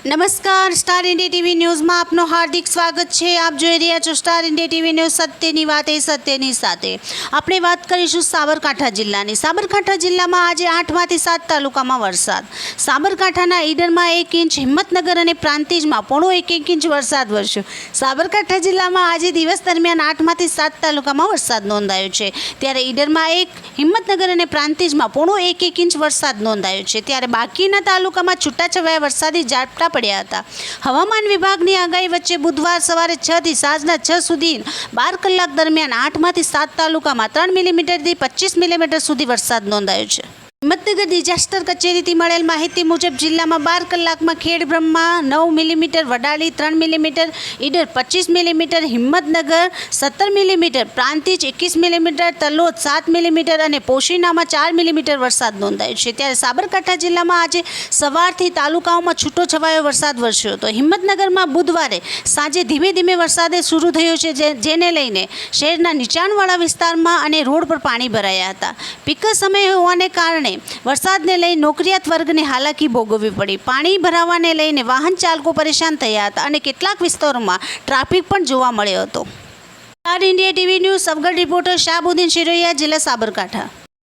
નમસ્કાર, star India TV ન્યૂઝમાં આપનું હાર્દિક સ્વાગત છે। આપ જોઈ રહ્યા છો સ્ટાર ઇન્ડિયા ટીવી ન્યૂઝ, સત્યની વાત એ સત્યની સાથે। આપણે વાત કરીશું સાબરકાંઠા જિલ્લાની। સાબરકાંઠા જિલ્લામાં આજે 8માંથી 7 તાલુકામાં વરસાદ। સાબરકાંઠાના ઈડરમાં 1 ઇંચ, હિંમતનગર અને પ્રાંતિજમાં 0.5 ઇંચ વરસાદ વરસ્યો। સાબરકાંઠા જિલ્લામાં આજે દિવસ દરમિયાન 8માંથી 7 તાલુકામાં વરસાદ નોંધાયો છે। ત્યારે ઈડરમાં 1, હિંમતનગર અને પ્રાંતિજમાં 0.1 ઇંચ વરસાદ નોંધાયો છે। ત્યારે બાકીના તાલુકામાં છૂટાછવાયા વરસાદી ઝાપટા પડ્યા હતા। હવામાન વિભાગની આગાહી વચ્ચે બુધવાર સવારે 6 થી સાંજના 6 સુધી 12 કલાક દરમિયાન 8માંથી 7 તાલુકામાં 3 મિલીમીટરથી 25 મિલીમીટર સુધી વરસાદ નોંધાયો છે। હિંમતનગર ડિઝાસ્ટર કચેરીથી મળેલ માહિતી મુજબ જિલ્લામાં 12 કલાકમાં Khedbrahma 9 millimetre, Vadali 3 millimetre, Idar 25 millimetre, Himmatnagar 17 millimetre, Prantij 21 millimetre, Talod 7 millimetre અને પોશીનામાં 4 મિલીમીટર વરસાદ નોંધાયો છે। ત્યારે સાબરકાંઠા જિલ્લામાં આજે સવારથી તાલુકાઓમાં છૂટો છવાયો વરસાદ વરસ્યો હતો। હિંમતનગરમાં બુધવારે સાંજે ધીમે ધીમે વરસાદે શરૂ થયો છે, જેને લઈને શહેરના નીચાણવાળા વિસ્તારમાં અને રોડ પર પાણી ભરાયા હતા। પીક સમય હોવાને કારણે વરસાદને લઈ નોકરિયાત વર્ગને હાલાકી ભોગવવી પડી। પાણી ભરાવાને લઈને વાહન ચાલકો પરેશાન થયા હતા અને કેટલાક વિસ્તારોમાં ટ્રાફિક પણ જોવા મળ્યો હતો। Star India TV News, Sabgadh reporter Shahabuddin Shiroya, જિલ્લા સાબરકાંઠા।